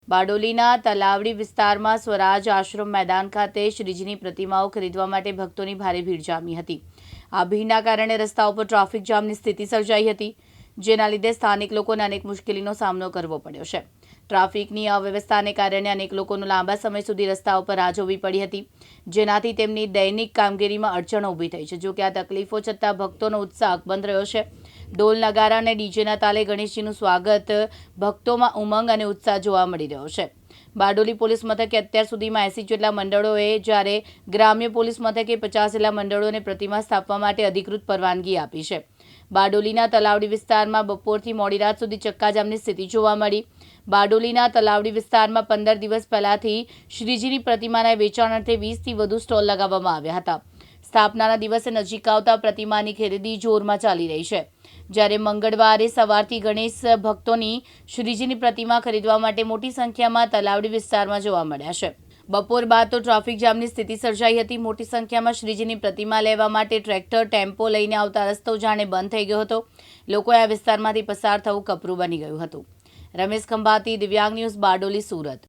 બારડોલીના તલાવડી વિસ્તારમાં સ્વરાજ આશ્રમ મેદાન ખાતે શ્રીજીની પ્રતિમાઓ ખરીદવા માટે ભક્તોની ભારે ભીડ જામી હતી। આ ભીડના કારણે રસ્તાઓ પર ટ્રાફિક જામની સ્થિતિ સર્જાઈ હતી, જેના લીધે સ્થાનિક લોકોને અનેક મુશ્કેલીનો સામનો કરવો પડ્યો છે। ટ્રાફિકની અવ્યવસ્થાને કારણે અનેક લોકોને લાંબા સમય સુધી રસ્તાઓ પર રાહ જોવી પડી હતી, જેનાથી તેમની દૈનિક કામગીરીમાં અડચણો ઊભી થઈ છે। જો કે આ તકલીફો છતાં ભક્તોનો ઉત્સાહ અકબંધ રહ્યો છે। ઢોલ નગારા અને ડીજેના તાલે ગણેશજીનું સ્વાગત ભક્તોમાં ઉમંગ અને ઉત્સાહ જોવા મળી રહ્યો છે। બારડોલી પોલીસ મથકે અત્યાર સુધીમાં 80 જેટલા મંડળોએ, જ્યારે ગ્રામ્ય પોલીસ મથકે 50 જેટલા મંડળોને પ્રતિમા સ્થાપવા માટે અધિકૃત પરવાનગી આપી છે। બારડોલીના તલાવડી વિસ્તારમાં બપોરથી મોડી રાત સુધી ચક્કાજામની સ્થિતિ જોવા મળી। બારડોલીના તલાવડી વિસ્તારમાં 15 દિવસ પહેલાથી શ્રીજીની પ્રતિમાના વેચાણ અર્થે 20થી વધુ સ્ટોલ લગાવવામાં આવ્યા હતા। સ્થાપનાના દિવસે નજીક આવતા પ્રતિમાની ખરીદી જોરમાં ચાલી રહી છે, જ્યારે મંગળવારે સવારથી ગણેશ ભક્તોની શ્રીજીની પ્રતિમા ખરીદવા માટે મોટી સંખ્યામાં તલાવડી વિસ્તારમાં જોવા મળ્યા છે। બપોર બાદ તો ટ્રાફિક જામની સ્થિતિ સર્જાઈ હતી। મોટી સંખ્યામાં શ્રીજીની પ્રતિમા લેવા માટે ટ્રેક્ટર, ટેમ્પો લઈને આવતા રસ્તો જાણે બંધ થઈ ગયો હતો। લોકોએ આ વિસ્તારમાંથી પસાર થવું કપરું બની ગયું હતું। રમેશ ખંભાતી, દિવ્યાંગ ન્યૂઝ, બારડોલી, સુરત।